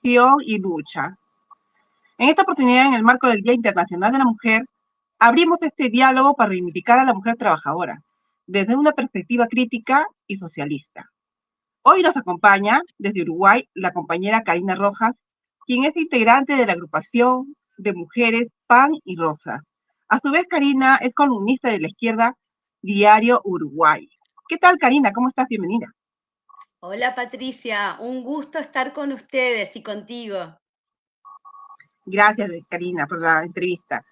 acción y lucha. En esta oportunidad, en el marco del Día Internacional de la Mujer, abrimos este diálogo para reivindicar a la mujer trabajadora desde una perspectiva crítica y socialista. Hoy nos acompaña desde Uruguay la compañera Karina Rojas, quien es integrante de la agrupación de mujeres Pan y Rosa. A su vez, Karina es columnista de la izquierda Diario Uruguay. ¿Qué tal, Karina? ¿Cómo estás? Bienvenida. Hola Patricia, un gusto estar con ustedes y contigo. Gracias, Karina, por la entrevista.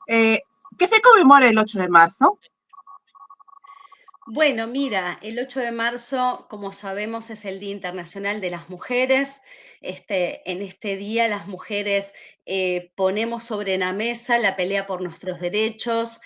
Eh, ¿Qué se conmemora el 8 de marzo? Bueno, mira, el 8 de marzo, como sabemos, es el Día Internacional de las Mujeres. En este día las mujeres ponemos sobre la mesa la pelea por nuestros derechos,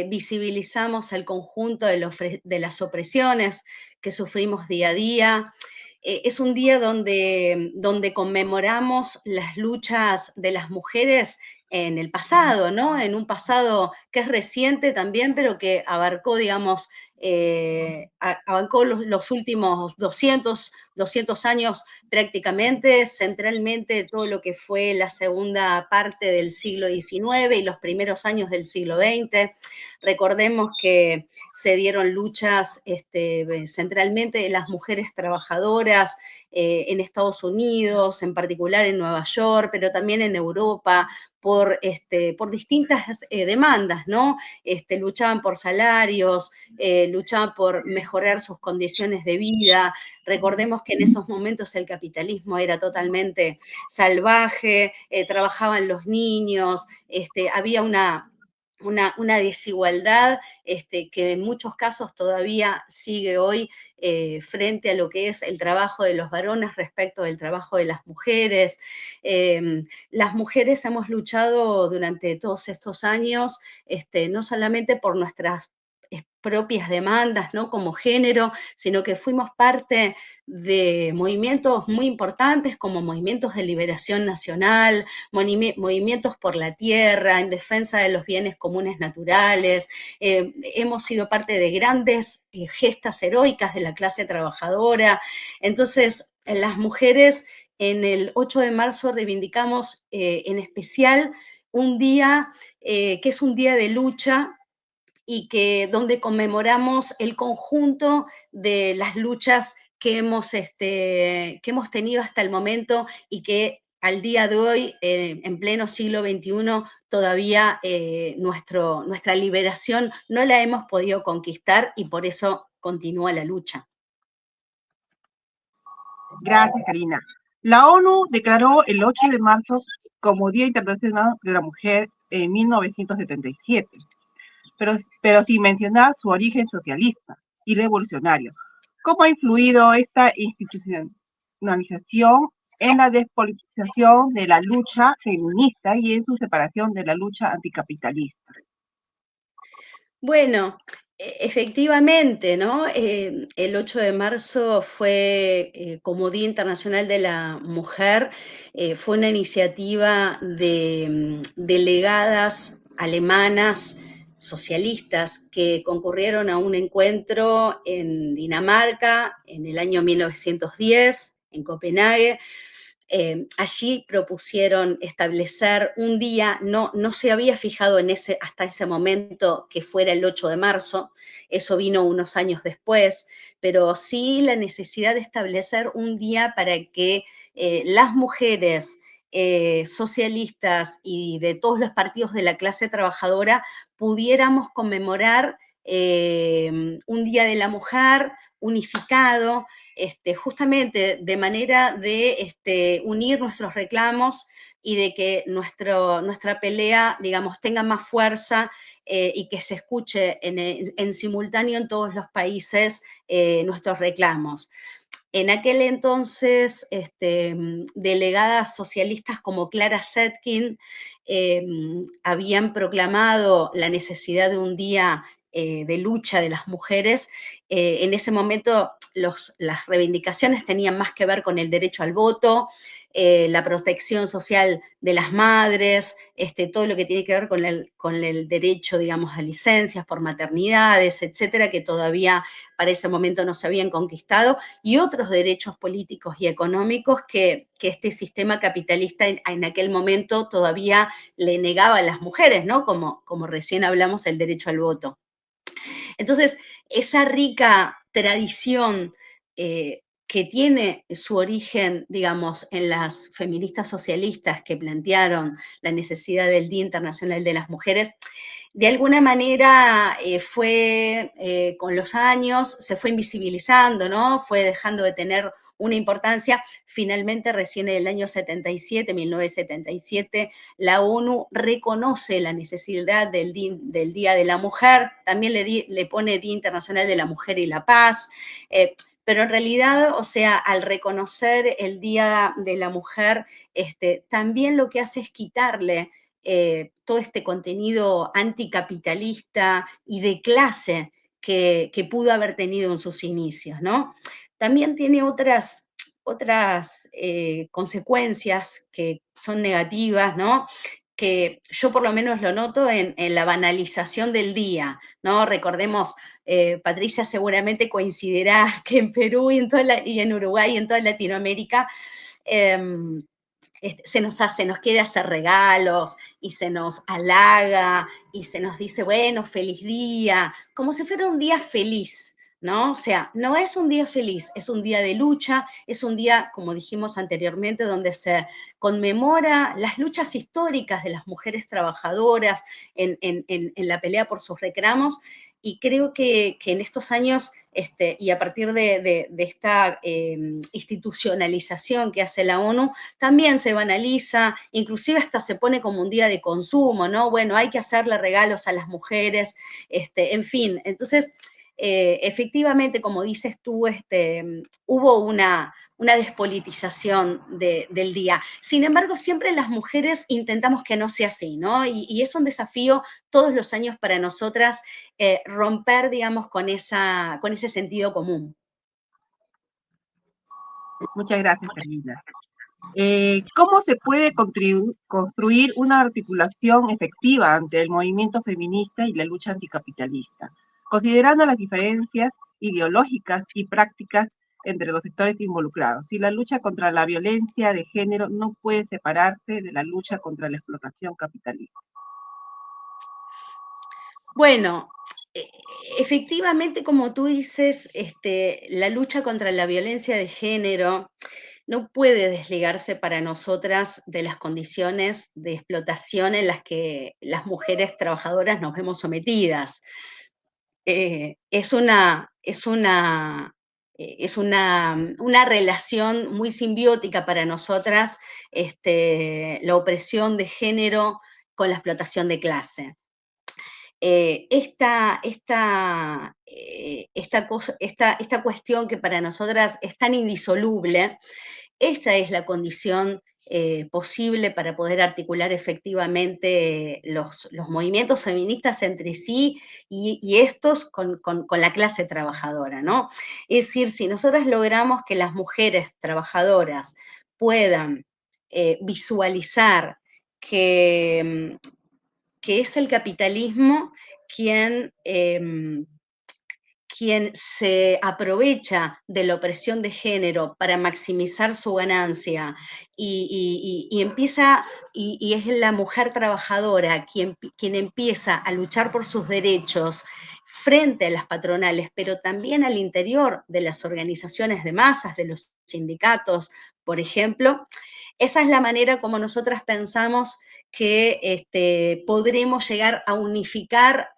visibilizamos el conjunto de las opresiones que sufrimos día a día. Es un día donde conmemoramos las luchas de las mujeres en el pasado, ¿no? En un pasado que es reciente también, pero que abarcó, digamos, abarcó los últimos 200 años prácticamente, centralmente todo lo que fue la segunda parte del siglo XIX y los primeros años del siglo XX. Recordemos que se dieron luchas centralmente de las mujeres trabajadoras en Estados Unidos, en particular en Nueva York, pero también en Europa, por distintas demandas, ¿no? Luchaban por salarios, luchaban por mejorar sus condiciones de vida. Recordemos que en esos momentos el capitalismo era totalmente salvaje, trabajaban los niños, había una desigualdad que en muchos casos todavía sigue hoy frente a lo que es el trabajo de los varones respecto del trabajo de las mujeres. Las mujeres hemos luchado durante todos estos años, no solamente por nuestras propias demandas, ¿no? Como género, sino que fuimos parte de movimientos muy importantes como movimientos de liberación nacional, movimientos por la tierra, en defensa de los bienes comunes naturales. Hemos sido parte de grandes gestas heroicas de la clase trabajadora. Entonces, las mujeres en el 8 de marzo reivindicamos en especial un día que es un día de lucha y donde conmemoramos el conjunto de las luchas que hemos tenido hasta el momento y que al día de hoy, en pleno siglo XXI, todavía nuestra liberación no la hemos podido conquistar y por eso continúa la lucha. Gracias, Karina. La ONU declaró el 8 de marzo como Día Internacional de la Mujer en 1977, pero sin mencionar su origen socialista y revolucionario. ¿Cómo ha influido esta institucionalización en la despolitización de la lucha feminista y en su separación de la lucha anticapitalista? Bueno, efectivamente, ¿no? El 8 de marzo fue, como Día Internacional de la Mujer, fue una iniciativa de delegadas alemanas socialistas que concurrieron a un encuentro en Dinamarca en el año 1910, en Copenhague. Allí propusieron establecer un día, no se había fijado hasta ese momento que fuera el 8 de marzo, eso vino unos años después, pero sí la necesidad de establecer un día para que las mujeres socialistas y de todos los partidos de la clase trabajadora pudiéramos conmemorar un Día de la Mujer unificado, justamente de manera de unir nuestros reclamos y de que nuestra pelea, digamos, tenga más fuerza y que se escuche en simultáneo en todos los países nuestros reclamos. En aquel entonces, delegadas socialistas como Clara Zetkin habían proclamado la necesidad de un día de lucha de las mujeres, en ese momento las reivindicaciones tenían más que ver con el derecho al voto, la protección social de las madres, todo lo que tiene que ver con el derecho, digamos, a licencias por maternidades, etcétera, que todavía para ese momento no se habían conquistado, y otros derechos políticos y económicos que este sistema capitalista en aquel momento todavía le negaba a las mujeres, ¿no? Como recién hablamos, el derecho al voto. Entonces, esa rica tradición que tiene su origen, digamos, en las feministas socialistas que plantearon la necesidad del Día Internacional de las Mujeres, de alguna manera con los años, se fue invisibilizando, ¿no? Fue dejando de tener una importancia. Finalmente, recién en el año 77, 1977, la ONU reconoce la necesidad del Día de la Mujer, también le pone Día Internacional de la Mujer y la Paz, pero en realidad, o sea, al reconocer el Día de la Mujer, también lo que hace es quitarle todo este contenido anticapitalista y de clase que pudo haber tenido en sus inicios, ¿no? También tiene otras consecuencias que son negativas, ¿no? Que yo por lo menos lo noto en la banalización del día, ¿no? Recordemos, Patricia seguramente coincidirá que en Perú y en Uruguay y en toda Latinoamérica, se nos quiere hacer regalos y se nos halaga y se nos dice, bueno, feliz día, como si fuera un día feliz, ¿no? O sea, no es un día feliz, es un día de lucha, es un día, como dijimos anteriormente, donde se conmemora las luchas históricas de las mujeres trabajadoras en la pelea por sus reclamos, y creo que en estos años, y a partir de esta institucionalización que hace la ONU, también se banaliza, inclusive hasta se pone como un día de consumo, ¿no? Bueno, hay que hacerle regalos a las mujeres, en fin. Entonces, efectivamente, como dices tú, hubo una despolitización del día. Sin embargo, siempre las mujeres intentamos que no sea así, ¿no? Y es un desafío todos los años para nosotras romper, digamos, con ese sentido común. Muchas gracias, Carolina. ¿Cómo se puede construir una articulación efectiva ante el movimiento feminista y la lucha anticapitalista, considerando las diferencias ideológicas y prácticas entre los sectores involucrados? Si la lucha contra la violencia de género no puede separarse de la lucha contra la explotación capitalista. Bueno, e efectivamente, como tú dices, la lucha contra la violencia de género no puede desligarse para nosotras de las condiciones de explotación en las que las mujeres trabajadoras nos vemos sometidas. Es una relación muy simbiótica para nosotras, la opresión de género con la explotación de clase. Esta cuestión que para nosotras es tan indisoluble, esta es la condición posible para poder articular efectivamente los movimientos feministas entre sí y estos con la clase trabajadora, ¿no? Es decir, si nosotras logramos que las mujeres trabajadoras puedan visualizar que, que es el capitalismo quien, quien se aprovecha de la opresión de género para maximizar su ganancia y empieza, y es la mujer trabajadora quien empieza a luchar por sus derechos frente a las patronales, pero también al interior de las organizaciones de masas, de los sindicatos, por ejemplo. Esa es la manera como nosotras pensamos que podremos llegar a unificar,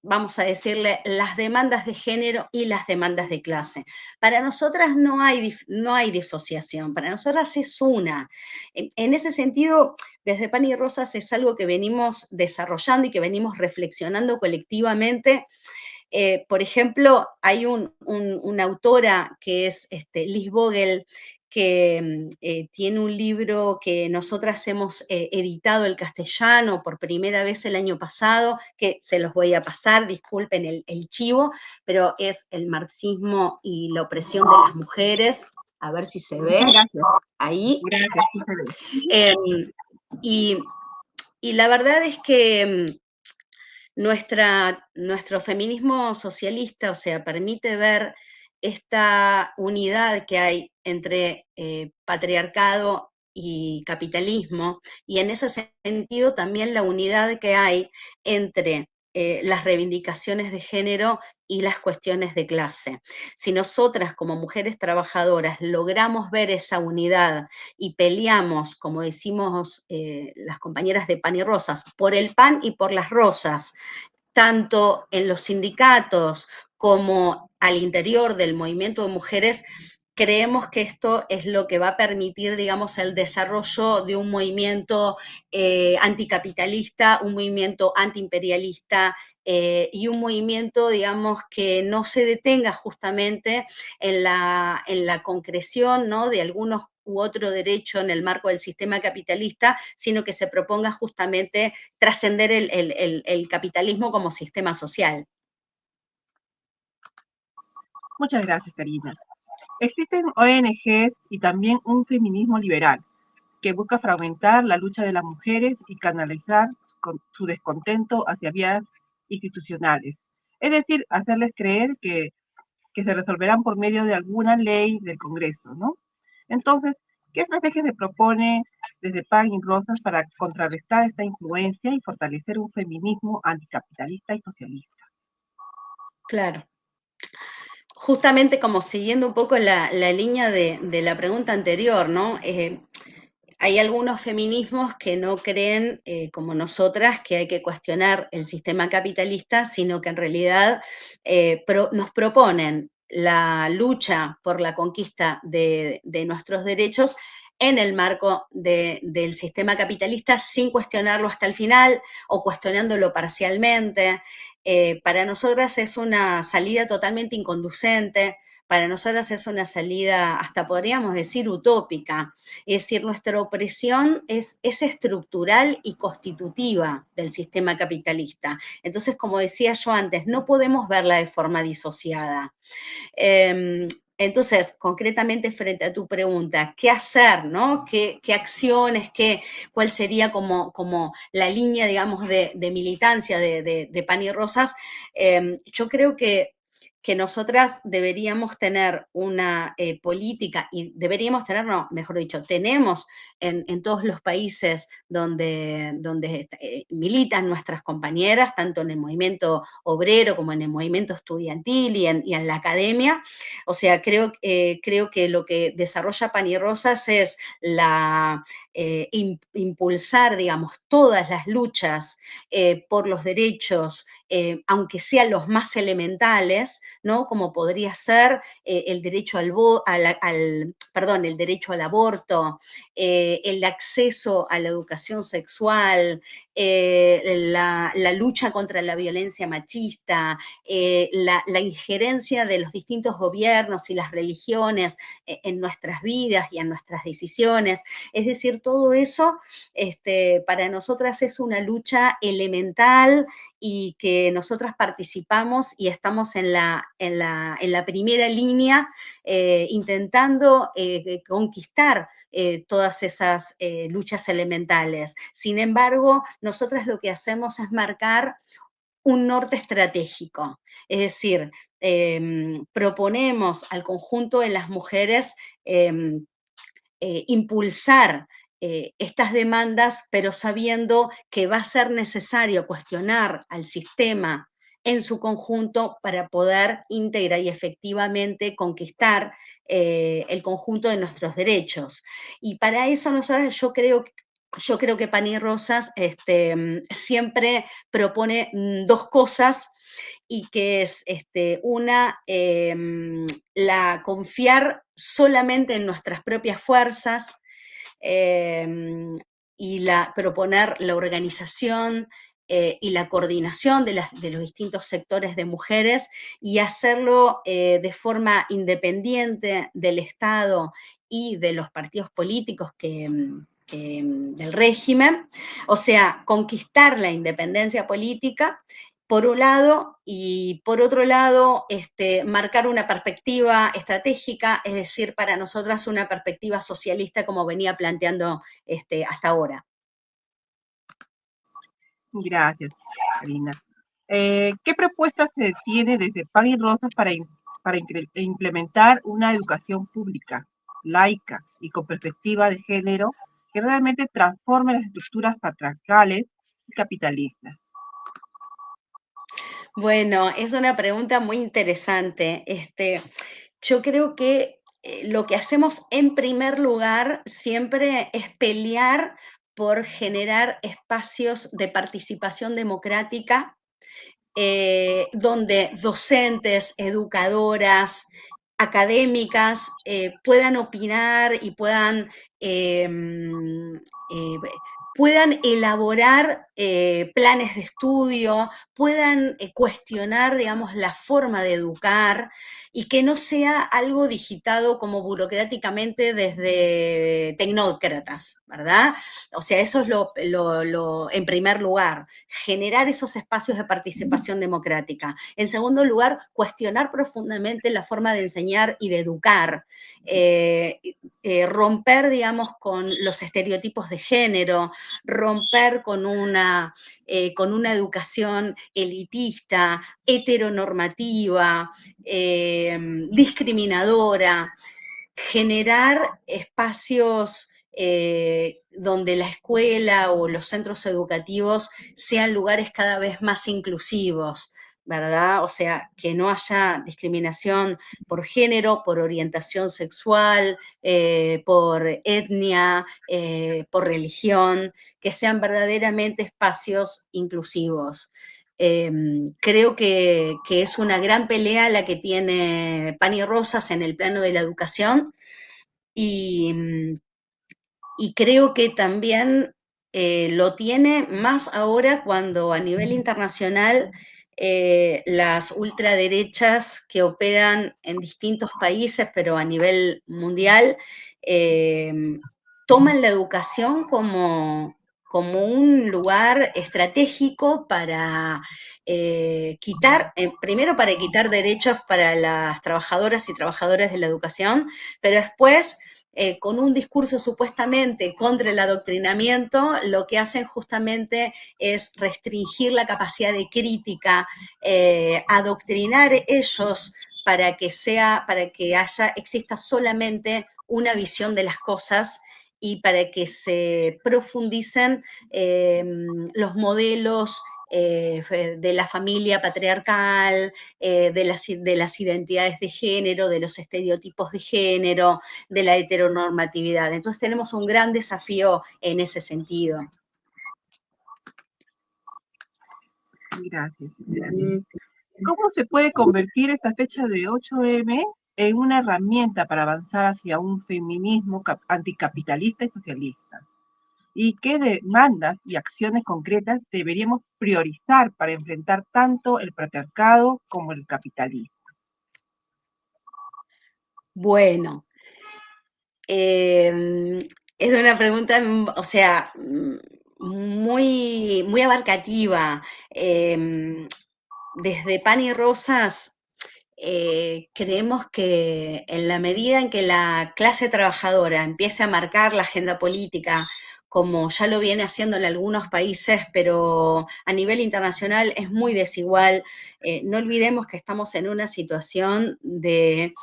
vamos a decirle, las demandas de género y las demandas de clase. Para nosotras no hay disociación, para nosotras es una. En ese sentido, desde Pan y Rosas es algo que venimos desarrollando y que venimos reflexionando colectivamente. Por ejemplo, hay una autora que es Liz Vogel, que tiene un libro que nosotras hemos editado el castellano por primera vez el año pasado, que se los voy a pasar, disculpen el chivo, pero es El marxismo y la opresión de las mujeres. A ver si se ve. Muchas gracias. Ahí. Gracias, sí se ve. Eh, y, y la verdad es que nuestro feminismo socialista, o sea, permite ver esta unidad que hay entre patriarcado y capitalismo, y en ese sentido también la unidad que hay entre las reivindicaciones de género y las cuestiones de clase. Si nosotras como mujeres trabajadoras logramos ver esa unidad y peleamos, como decimos las compañeras de Pan y Rosas, por el pan y por las rosas, tanto en los sindicatos como al interior del movimiento de mujeres, creemos que esto es lo que va a permitir, digamos, el desarrollo de un movimiento anticapitalista, un movimiento antiimperialista y un movimiento, digamos, que no se detenga justamente en la concreción, ¿no?, de algunos u otro derecho en el marco del sistema capitalista, sino que se proponga justamente trascender el capitalismo como sistema social. Muchas gracias, Karina. Existen ONGs y también un feminismo liberal que busca fragmentar la lucha de las mujeres y canalizar su descontento hacia vías institucionales. Es decir, hacerles creer que se resolverán por medio de alguna ley del Congreso, ¿no? Entonces, ¿qué estrategias se propone desde Pan y Rosas para contrarrestar esta influencia y fortalecer un feminismo anticapitalista y socialista? Claro. Justamente como siguiendo un poco la línea de la pregunta anterior, ¿no? Hay algunos feminismos que no creen, como nosotras, que hay que cuestionar el sistema capitalista, sino que en realidad nos proponen la lucha por la conquista de nuestros derechos en el marco del sistema capitalista sin cuestionarlo hasta el final o cuestionándolo parcialmente. Para nosotras es una salida totalmente inconducente, para nosotras es una salida, hasta podríamos decir, utópica. Es decir, nuestra opresión es estructural y constitutiva del sistema capitalista. Entonces, como decía yo antes, no podemos verla de forma disociada. Entonces, concretamente frente a tu pregunta, ¿qué hacer, no? ¿Qué acciones, cuál sería como la línea, digamos, de militancia de Pan y Rosas? Yo creo que nosotras deberíamos tener una política, y deberíamos tener, no, mejor dicho, tenemos en todos los países donde militan nuestras compañeras, tanto en el movimiento obrero como en el movimiento estudiantil y en la academia. O sea, creo que lo que desarrolla Pan y Rosas es impulsar, digamos, todas las luchas por los derechos, aunque sean los más elementales, ¿no? Como podría ser el derecho el derecho al aborto, el acceso a la educación sexual, la lucha contra la violencia machista, la injerencia de los distintos gobiernos y las religiones en nuestras vidas y en nuestras decisiones. Es decir, todo eso para nosotras es una lucha elemental y que nosotras participamos y estamos en la primera línea intentando conquistar todas esas luchas elementales. Sin embargo, nosotras lo que hacemos es marcar un norte estratégico, es decir, proponemos al conjunto de las mujeres impulsar estas demandas, pero sabiendo que va a ser necesario cuestionar al sistema en su conjunto para poder íntegra y efectivamente conquistar el conjunto de nuestros derechos. Y para eso nosotros yo creo que Pan y Rosas siempre propone dos cosas y que es una, la confiar solamente en nuestras propias fuerzas, y proponer la organización y la coordinación de los distintos sectores de mujeres y hacerlo de forma independiente del Estado y de los partidos políticos del régimen, o sea, conquistar la independencia política por un lado, y por otro lado, marcar una perspectiva estratégica, es decir, para nosotras una perspectiva socialista como venía planteando hasta ahora. Gracias, Karina. ¿Qué propuestas se tiene desde Pan y Rosas para implementar una educación pública, laica y con perspectiva de género que realmente transforme las estructuras patriarcales y capitalistas? Bueno, es una pregunta muy interesante. Yo creo que lo que hacemos en primer lugar siempre es pelear por generar espacios de participación democrática donde docentes, educadoras, académicas puedan opinar y puedan elaborar planes de estudio, puedan cuestionar, digamos, la forma de educar y que no sea algo digitado como burocráticamente desde tecnócratas, ¿verdad? O sea, eso es en primer lugar, generar esos espacios de participación democrática. En segundo lugar, cuestionar profundamente la forma de enseñar y de educar, romper, digamos, con los estereotipos de género, romper con una educación elitista, heteronormativa, discriminadora, generar espacios donde la escuela o los centros educativos sean lugares cada vez más inclusivos, ¿verdad? O sea, que no haya discriminación por género, por orientación sexual, por etnia, por religión, que sean verdaderamente espacios inclusivos. Creo que es una gran pelea la que tiene Pan y Rosas en el plano de la educación y, y creo que también lo tiene más ahora cuando a nivel internacional las ultraderechas que operan en distintos países, pero a nivel mundial, eh, toman la educación como un lugar estratégico para primero para quitar derechos para las trabajadoras y trabajadores de la educación, pero después con un discurso supuestamente contra el adoctrinamiento, lo que hacen justamente es restringir la capacidad de crítica, adoctrinar ellos para que exista solamente una visión de las cosas y para que se profundicen los modelos de la familia patriarcal, de las identidades de género, de los estereotipos de género, de la heteronormatividad. Entonces tenemos un gran desafío en ese sentido. Gracias. ¿Cómo se puede convertir esta fecha de 8M en una herramienta para avanzar hacia un feminismo anticapitalista y socialista? ¿Y qué demandas y acciones concretas deberíamos priorizar para enfrentar tanto el patriarcado como el capitalismo? Bueno, es una pregunta, o sea, muy abarcativa. Desde Pan y Rosas creemos que en la medida en que la clase trabajadora empiece a marcar la agenda política, como ya lo viene haciendo en algunos países, pero a nivel internacional es muy desigual, no olvidemos que estamos en una situación de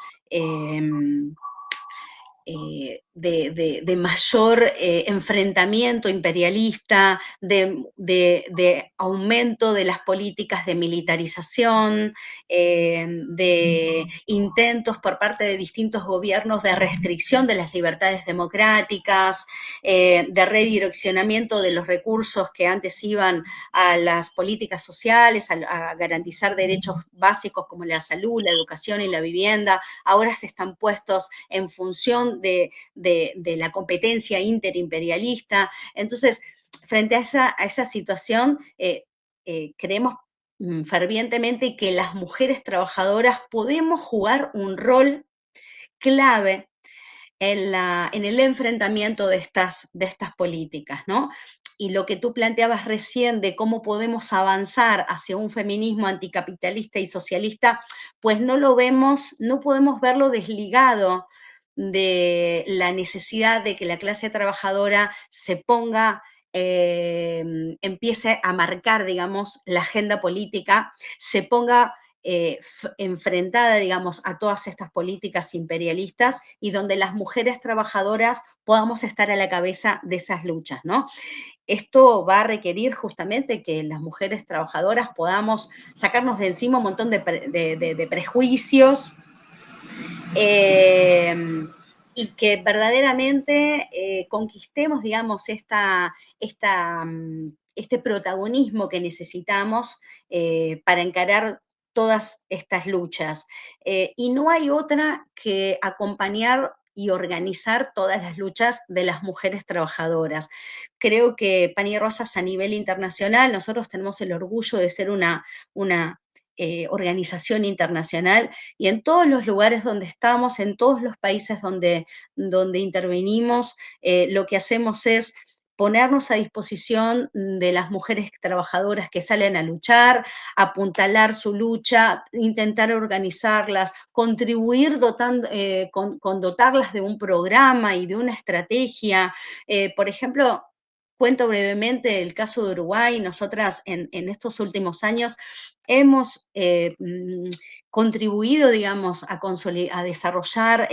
mayor enfrentamiento imperialista, de aumento de las políticas de militarización, de intentos por parte de distintos gobiernos de restricción de las libertades democráticas, de redireccionamiento de los recursos que antes iban a las políticas sociales, a garantizar derechos básicos como la salud, la educación y la vivienda, ahora se están puestos en función de la competencia interimperialista. Entonces, frente a esa situación, creemos fervientemente que las mujeres trabajadoras podemos jugar un rol clave en el enfrentamiento de estas políticas, ¿no? Y lo que tú planteabas recién de cómo podemos avanzar hacia un feminismo anticapitalista y socialista, pues no lo vemos, no podemos verlo desligado de la necesidad de que la clase trabajadora se ponga, empiece a marcar, digamos, la agenda política, se ponga enfrentada, digamos, a todas estas políticas imperialistas y donde las mujeres trabajadoras podamos estar a la cabeza de esas luchas, ¿no? Esto va a requerir justamente que las mujeres trabajadoras podamos sacarnos de encima un montón de prejuicios, eh, y que verdaderamente conquistemos, digamos, este protagonismo que necesitamos para encarar todas estas luchas. Y no hay otra que acompañar y organizar todas las luchas de las mujeres trabajadoras. Creo que Pan y Rosas a nivel internacional, nosotros tenemos el orgullo de ser una organización internacional y en todos los lugares donde estamos, en todos los países donde intervenimos, lo que hacemos es ponernos a disposición de las mujeres trabajadoras que salen a luchar, apuntalar su lucha, intentar organizarlas, contribuir con dotarlas de un programa y de una estrategia. Por ejemplo, cuento brevemente el caso de Uruguay. Nosotras en estos últimos años hemos contribuido, digamos, a desarrollar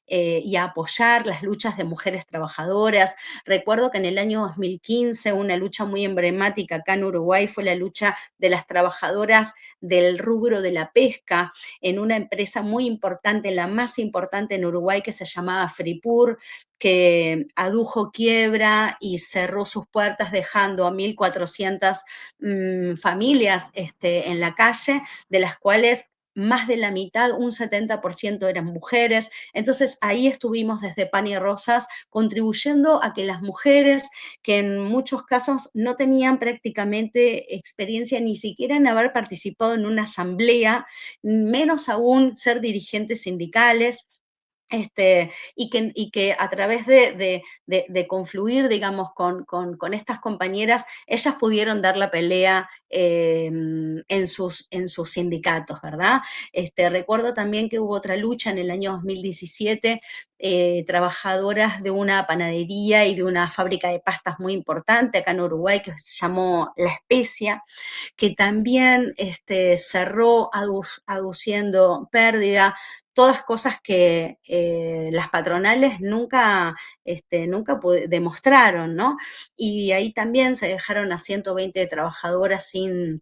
y a apoyar las luchas de mujeres trabajadoras. Recuerdo que en el año 2015 una lucha muy emblemática acá en Uruguay fue la lucha de las trabajadoras del rubro de la pesca en una empresa muy importante, la más importante en Uruguay, que se llamaba Fripur, que adujo quiebra y cerró sus puertas dejando a 1.400 familias en la calle, de las cuales más de la mitad, un 70% eran mujeres. Entonces ahí estuvimos desde Pan y Rosas contribuyendo a que las mujeres, que en muchos casos no tenían prácticamente experiencia ni siquiera en haber participado en una asamblea, menos aún ser dirigentes sindicales, y que a través de confluir, digamos, con estas compañeras, ellas pudieron dar la pelea en sus sindicatos, ¿verdad? Recuerdo también que hubo otra lucha en el año 2017, trabajadoras de una panadería y de una fábrica de pastas muy importante acá en Uruguay, que se llamó La Especia, que también cerró aduciendo pérdida, todas cosas que las patronales nunca demostraron, ¿no? Y ahí también se dejaron a 120 trabajadoras sin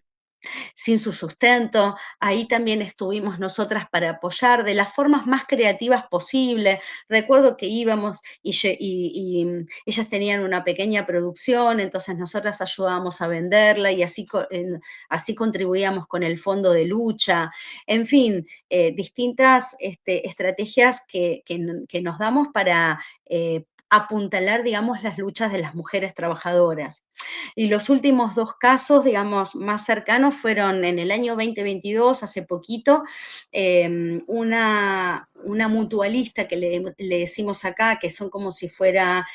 su sustento. Ahí también estuvimos nosotras para apoyar de las formas más creativas posibles. Recuerdo que íbamos y ellas tenían una pequeña producción, entonces nosotras ayudábamos a venderla y así contribuíamos con el fondo de lucha. En fin, distintas estrategias que nos damos para apuntalar, digamos, las luchas de las mujeres trabajadoras. Y los últimos dos casos, digamos, más cercanos fueron en el año 2022, hace poquito, una mutualista que le decimos acá, que son como si fuera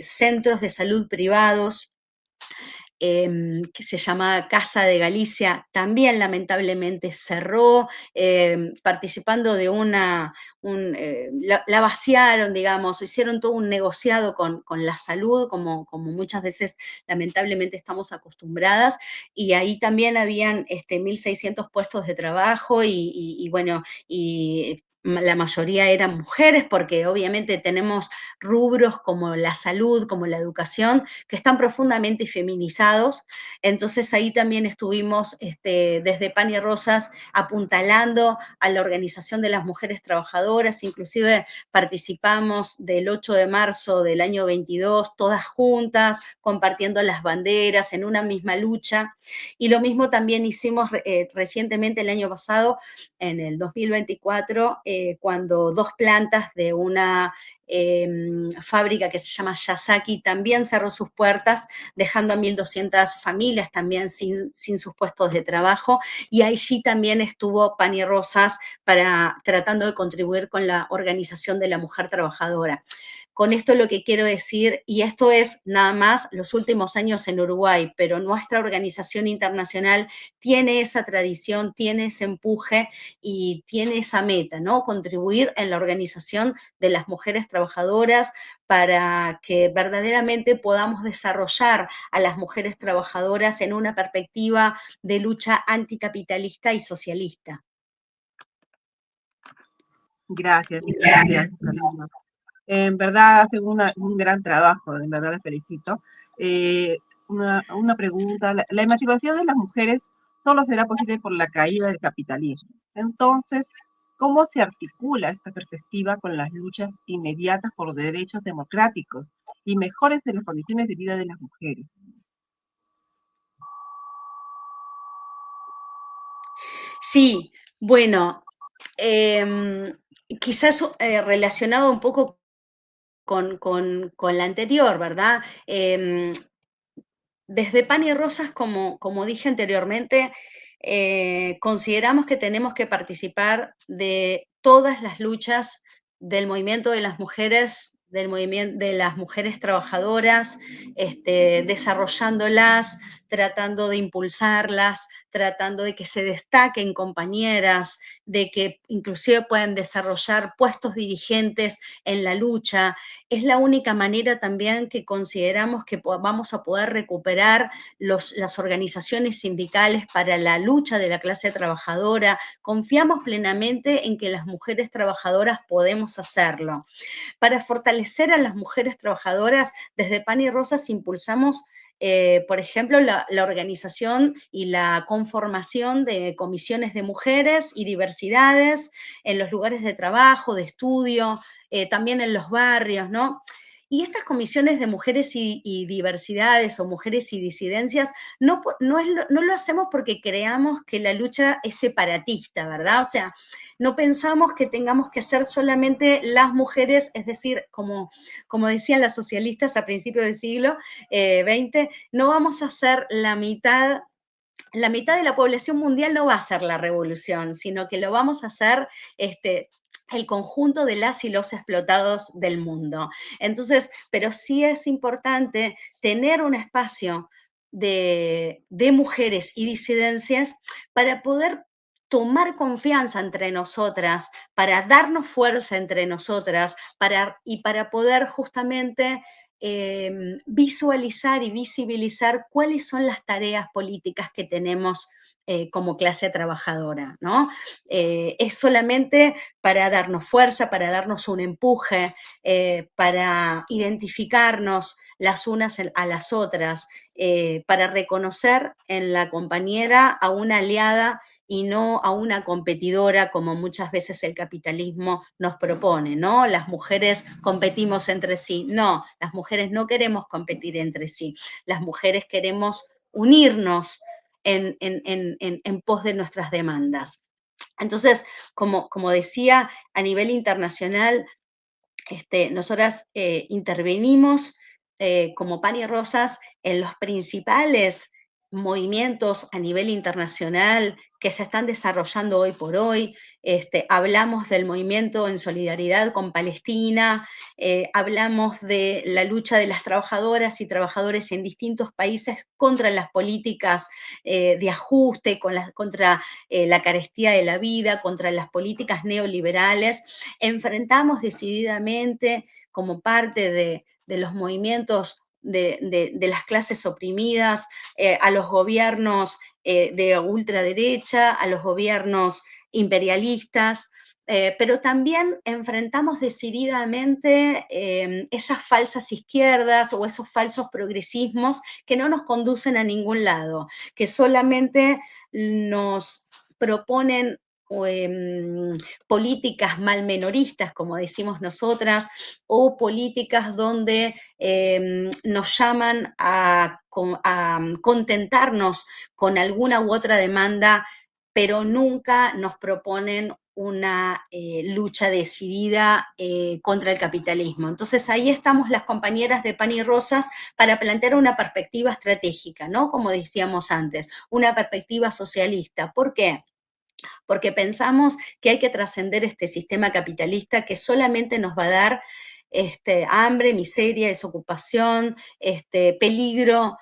centros de salud privados, que se llama Casa de Galicia, también lamentablemente cerró, participando de la vaciaron, digamos, hicieron todo un negociado con la salud, como muchas veces lamentablemente estamos acostumbradas, y ahí también habían 1.600 puestos de trabajo y bueno, y la mayoría eran mujeres, porque obviamente tenemos rubros como la salud, como la educación, que están profundamente feminizados. Entonces ahí también estuvimos desde Pan y Rosas apuntalando a la organización de las mujeres trabajadoras, inclusive participamos del 8 de marzo del año 22, todas juntas, compartiendo las banderas en una misma lucha. Y lo mismo también hicimos recientemente el año pasado, en el 2024, cuando 2 plantas de una fábrica que se llama Yasaki también cerró sus puertas, dejando a 1.200 familias también sin sus puestos de trabajo, y allí también estuvo Pan y Rosas tratando de contribuir con la organización de la mujer trabajadora. Con esto lo que quiero decir, y esto es nada más los últimos años en Uruguay, pero nuestra organización internacional tiene esa tradición, tiene ese empuje y tiene esa meta, ¿no? Contribuir en la organización de las mujeres trabajadoras para que verdaderamente podamos desarrollar a las mujeres trabajadoras en una perspectiva de lucha anticapitalista y socialista. Gracias, gracias, Carolina. En verdad hacen un gran trabajo, en verdad les felicito. Una pregunta, la emancipación de las mujeres solo será posible por la caída del capitalismo. Entonces, ¿cómo se articula esta perspectiva con las luchas inmediatas por derechos democráticos y mejores de las condiciones de vida de las mujeres? Sí, bueno, quizás relacionado un poco con la anterior, ¿verdad? Desde Pan y Rosas, como dije anteriormente, consideramos que tenemos que participar de todas las luchas del movimiento de las mujeres, del movimiento de las mujeres trabajadoras, desarrollándolas, tratando de impulsarlas, tratando de que se destaquen compañeras, de que inclusive puedan desarrollar puestos dirigentes en la lucha. Es la única manera también que consideramos que vamos a poder recuperar las organizaciones sindicales para la lucha de la clase trabajadora. Confiamos plenamente en que las mujeres trabajadoras podemos hacerlo. Para fortalecer a las mujeres trabajadoras, desde Pan y Rosas impulsamos por ejemplo, la organización y la conformación de comisiones de mujeres y diversidades en los lugares de trabajo, de estudio, también en los barrios, ¿no? Y estas comisiones de mujeres y diversidades o mujeres y disidencias no lo hacemos porque creamos que la lucha es separatista, ¿verdad? O sea, no pensamos que tengamos que hacer solamente las mujeres, es decir, como decían las socialistas a principios del siglo XX, no vamos a hacer la mitad de la población mundial no va a hacer la revolución, sino que lo vamos a hacer el conjunto de las y los explotados del mundo. Entonces, pero sí es importante tener un espacio de mujeres y disidencias para poder tomar confianza entre nosotras, para darnos fuerza entre nosotras y para poder justamente visualizar y visibilizar cuáles son las tareas políticas que tenemos como clase trabajadora, ¿no? Es solamente para darnos fuerza, para darnos un empuje, para identificarnos las unas a las otras, para reconocer en la compañera a una aliada y no a una competidora como muchas veces el capitalismo nos propone, ¿no? Las mujeres competimos entre sí. No, las mujeres no queremos competir entre sí. Las mujeres queremos unirnos en pos de nuestras demandas. Entonces, como decía, a nivel internacional, nosotras intervenimos como Pan y Rosas en los principales movimientos a nivel internacional que se están desarrollando hoy por hoy. Hablamos del movimiento en solidaridad con Palestina, hablamos de la lucha de las trabajadoras y trabajadores en distintos países contra las políticas de ajuste, contra la carestía de la vida, contra las políticas neoliberales. Enfrentamos decididamente como parte de los movimientos de las clases oprimidas, a los gobiernos de ultraderecha, a los gobiernos imperialistas, pero también enfrentamos decididamente esas falsas izquierdas o esos falsos progresismos que no nos conducen a ningún lado, que solamente nos proponen políticas malmenoristas, como decimos nosotras, o políticas donde nos llaman a contentarnos con alguna u otra demanda, pero nunca nos proponen una lucha decidida contra el capitalismo. Entonces ahí estamos las compañeras de Pan y Rosas para plantear una perspectiva estratégica, ¿no? Como decíamos antes, una perspectiva socialista. ¿Por qué? Porque pensamos que hay que trascender este sistema capitalista que solamente nos va a dar hambre, miseria, desocupación, peligro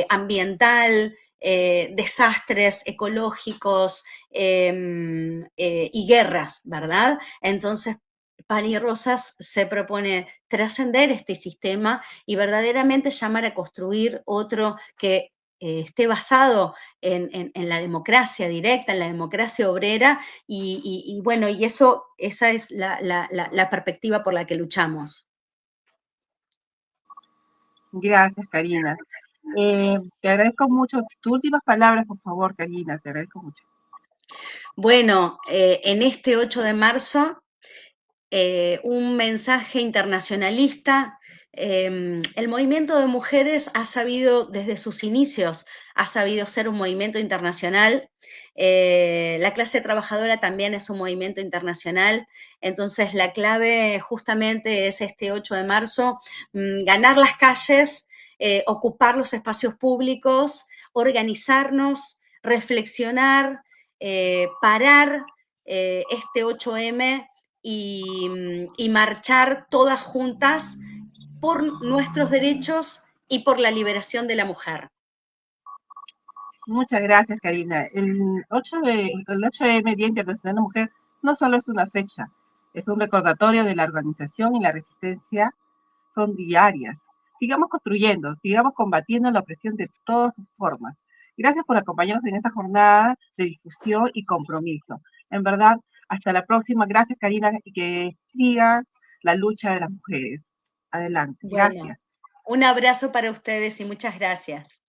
ambiental, desastres ecológicos y guerras, ¿verdad? Entonces, Pan y Rosas se propone trascender este sistema y verdaderamente llamar a construir otro que esté basado en la democracia directa, en la democracia obrera, y bueno, y esa es la perspectiva por la que luchamos. Gracias, Karina. Te agradezco mucho. Tus últimas palabras, por favor, Karina, te agradezco mucho. Bueno, en este 8 de marzo, un mensaje internacionalista. El movimiento de mujeres ha sabido, desde sus inicios, ha sabido ser un movimiento internacional. La clase trabajadora también es un movimiento internacional. Entonces, la clave justamente es este 8 de marzo, ganar las calles, ocupar los espacios públicos, organizarnos, reflexionar, parar este 8M y marchar todas juntas por nuestros derechos y por la liberación de la mujer. Muchas gracias, Karina. El 8M, Día Internacional de la Mujer, no solo es una fecha, es un recordatorio de la organización y la resistencia son diarias. Sigamos construyendo, sigamos combatiendo la opresión de todas sus formas. Gracias por acompañarnos en esta jornada de discusión y compromiso. En verdad, hasta la próxima. Gracias, Karina, y que siga la lucha de las mujeres. Adelante. Bueno, Gracias. un abrazo para ustedes y muchas gracias.